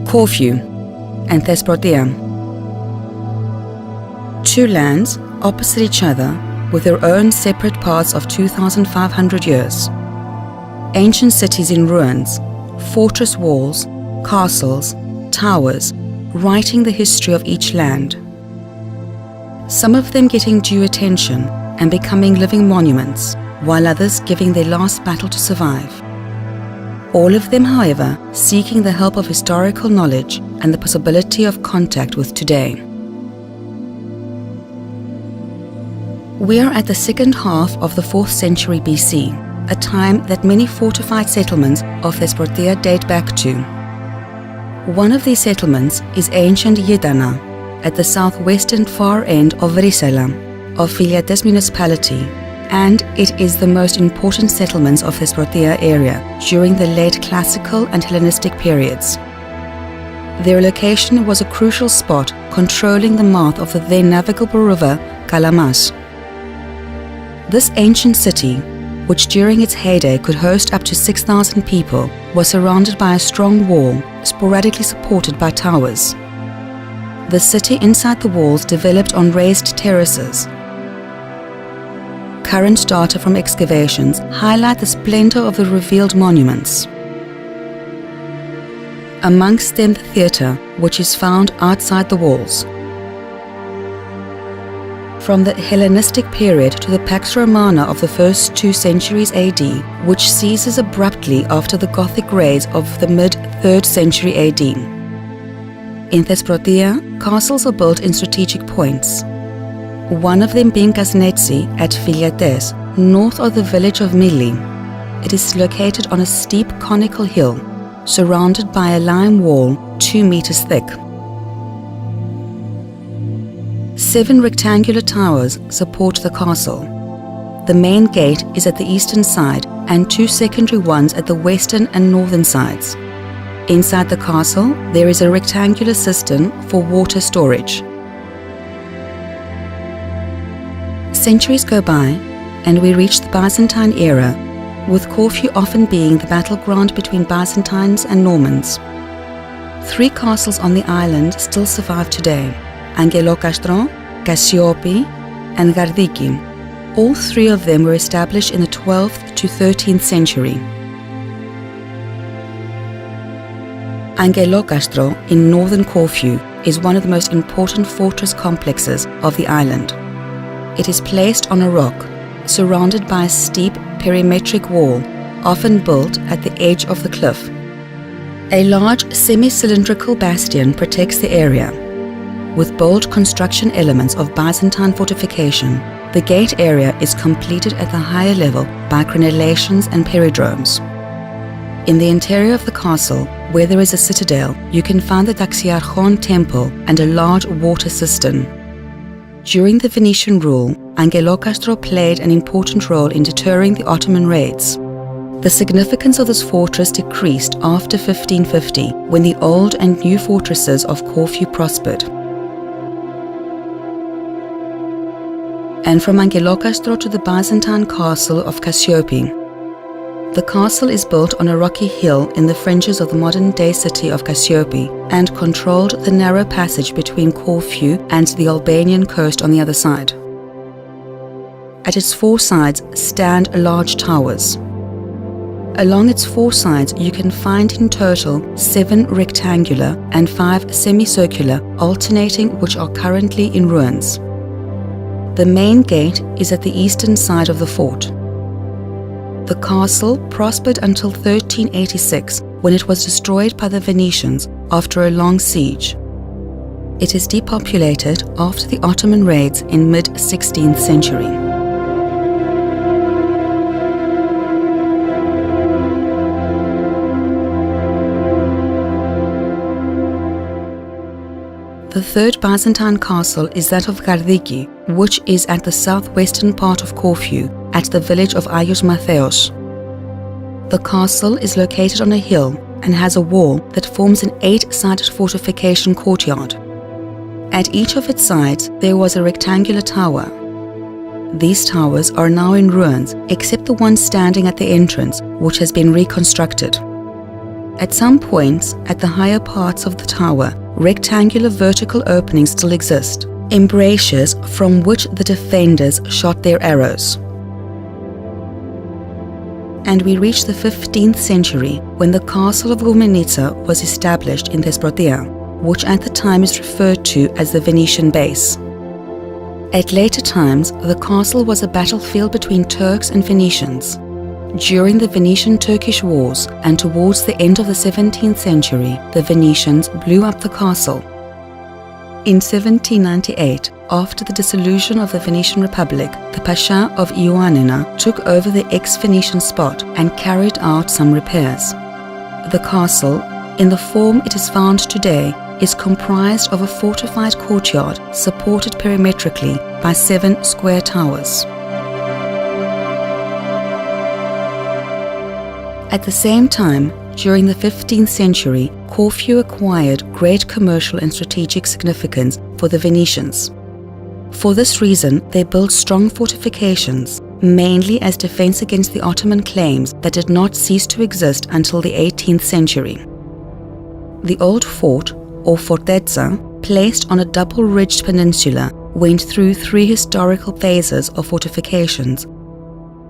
Corfu and Thesprotia. Two lands opposite each other with their own separate parts of 2,500 years. Ancient cities in ruins, fortress walls, castles, towers, writing the history of each land. Some of them getting due attention and becoming living monuments, while others giving their last battle to survive. All of them, however, seeking the help of historical knowledge and the possibility of contact with today. We are at the second half of the 4th century BC, a time that many fortified settlements of Thesprotia date back to. One of these settlements is ancient Yedana, at the southwestern far end of Vrysela, of Philiates municipality, and it is the most important settlements of Thesprotia area during the late classical and Hellenistic periods. Their location was a crucial spot controlling the mouth of the then navigable river Kalamas. This ancient city, which during its heyday could host up to 6,000 people, was surrounded by a strong wall, sporadically supported by towers. The city inside the walls developed on raised terraces. Current data from excavations highlight the splendor of the revealed monuments. Amongst them the theatre, which is found outside the walls. From the Hellenistic period to the Pax Romana of the first 2 centuries AD, which ceases abruptly after the Gothic raids of the mid-3rd century AD. In Thesprotia, castles are built in strategic points. One of them being Kasnetsi at Philiates, north of the village of Mili. It is located on a steep conical hill, surrounded by a lime wall 2 meters thick. 7 rectangular towers support the castle. The main gate is at the eastern side and 2 secondary ones at the western and northern sides. Inside the castle, there is a rectangular cistern for water storage. Centuries go by, and we reach the Byzantine era, with Corfu often being the battleground between Byzantines and Normans. 3 castles on the island still survive today: Angelokastron, Kassiopi, and Gardiki. All 3 of them were established in the 12th to 13th century. Angelokastro in northern Corfu is one of the most important fortress complexes of the island. It is placed on a rock, surrounded by a steep perimetric wall, often built at the edge of the cliff. A large semi-cylindrical bastion protects the area. With bold construction elements of Byzantine fortification, the gate area is completed at the higher level by crenellations and peridromes. In the interior of the castle, where there is a citadel, you can find the Taxiarchon temple and a large water cistern. During the Venetian rule, Angelokastro played an important role in deterring the Ottoman raids. The significance of this fortress decreased after 1550, when the old and new fortresses of Corfu prospered. And from Angelokastro to the Byzantine castle of Kassiopi. The castle is built on a rocky hill in the fringes of the modern-day city of Kassiopi and controlled the narrow passage between Corfu and the Albanian coast on the other side. At its 4 sides stand large towers. Along its 4 sides you can find in total 7 rectangular and 5 semicircular, alternating, which are currently in ruins. The main gate is at the eastern side of the fort. The castle prospered until 1386, when it was destroyed by the Venetians after a long siege. It is depopulated after the Ottoman raids in mid-16th century. The third Byzantine castle is that of Gardiki, which is at the southwestern part of Corfu, at the village of Agios Matheos. The castle is located on a hill and has a wall that forms an 8-sided fortification courtyard. At each of its sides there was a rectangular tower. These towers are now in ruins, except the one standing at the entrance, which has been reconstructed. At some points, at the higher parts of the tower, rectangular vertical openings still exist, embrasures from which the defenders shot their arrows. And we reach the 15th century, when the castle of Igoumenitsa was established in Thesprotia, which at the time is referred to as the Venetian base. At later times, the castle was a battlefield between Turks and Venetians. During the Venetian-Turkish Wars and towards the end of the 17th century, the Venetians blew up the castle. In 1798, after the dissolution of the Venetian Republic, the Pasha of Ioannina took over the ex-Venetian spot and carried out some repairs. The castle, in the form it is found today, is comprised of a fortified courtyard supported perimetrically by 7 square towers. At the same time, during the 15th century, Corfu acquired great commercial and strategic significance for the Venetians. For this reason, they built strong fortifications, mainly as defense against the Ottoman claims that did not cease to exist until the 18th century. The old fort, or fortezza, placed on a double-ridged peninsula, went through 3 historical phases of fortifications.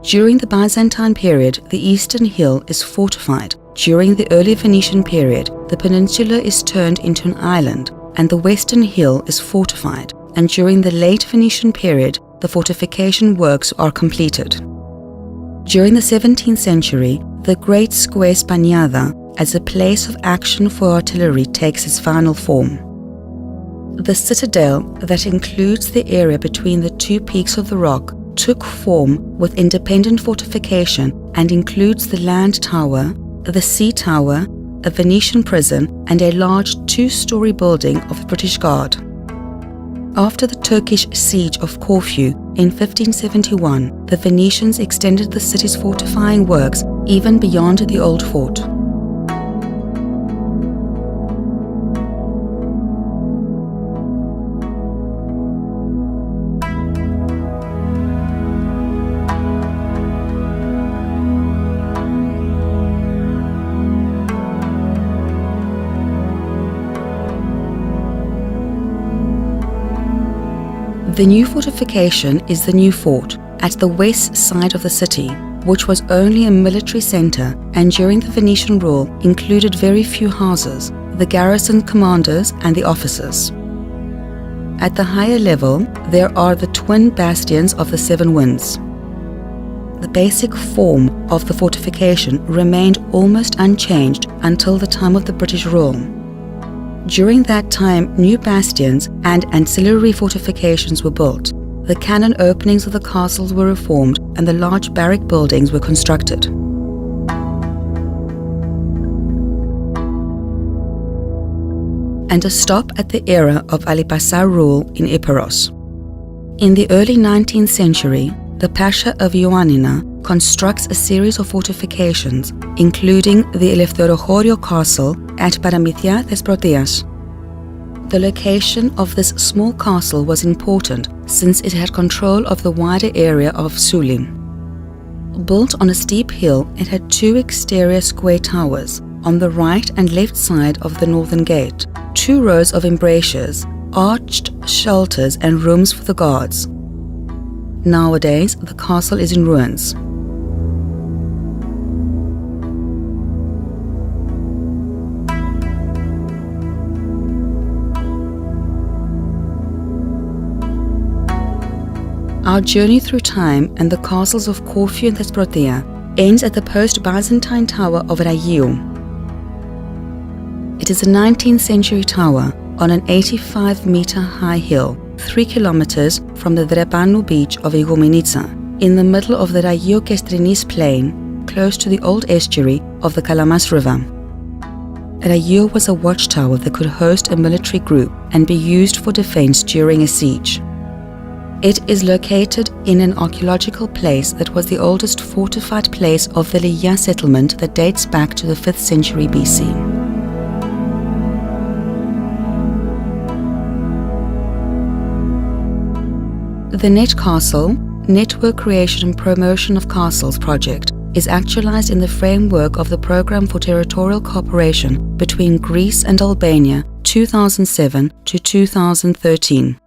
During the Byzantine period, the eastern hill is fortified. During the early Venetian period, the peninsula is turned into an island, and the western hill is fortified. And during the late Venetian period, the fortification works are completed. During the 17th century, the Great Square Spaniada, as a place of action for artillery, takes its final form. The citadel, that includes the area between the 2 peaks of the rock, took form with independent fortification and includes the land tower, the sea tower, a Venetian prison, and a large 2-story building of the British Guard. After the Turkish siege of Corfu in 1571, the Venetians extended the city's fortifying works even beyond the old fort. The new fortification is the new fort at the west side of the city, which was only a military center and during the Venetian rule included very few houses, the garrison commanders and the officers. At the higher level, there are the twin bastions of the 7 winds. The basic form of the fortification remained almost unchanged until the time of the British rule. During that time, new bastions and ancillary fortifications were built. The cannon openings of the castles were reformed and the large barrack buildings were constructed. And a stop at the era of Ali Pasha rule in Epirus. In the early 19th century, the Pasha of Ioannina constructs a series of fortifications, including the Eleftherochorio Castle at Paramithia Thesprotias. The location of this small castle was important since it had control of the wider area of Suli. Built on a steep hill, it had 2 exterior square towers on the right and left side of the northern gate, 2 rows of embrasures, arched shelters and rooms for the guards. Nowadays, the castle is in ruins. Our journey through time and the castles of Corfu and Thesprotia ends at the post-Byzantine tower of Raiou. It is a 19th century tower on an 85-meter high hill, 3 kilometers from the Drepanu beach of Igoumenitsa, in the middle of the Raiou Kestrinis plain, close to the old estuary of the Kalamas River. Raiou was a watchtower that could host a military group and be used for defense during a siege. It is located in an archaeological place that was the oldest fortified place of the Liya settlement that dates back to the 5th century BC. The Netcastle, Network Creation and Promotion of Castles project, is actualized in the framework of the Programme for Territorial Cooperation between Greece and Albania 2007 to 2013.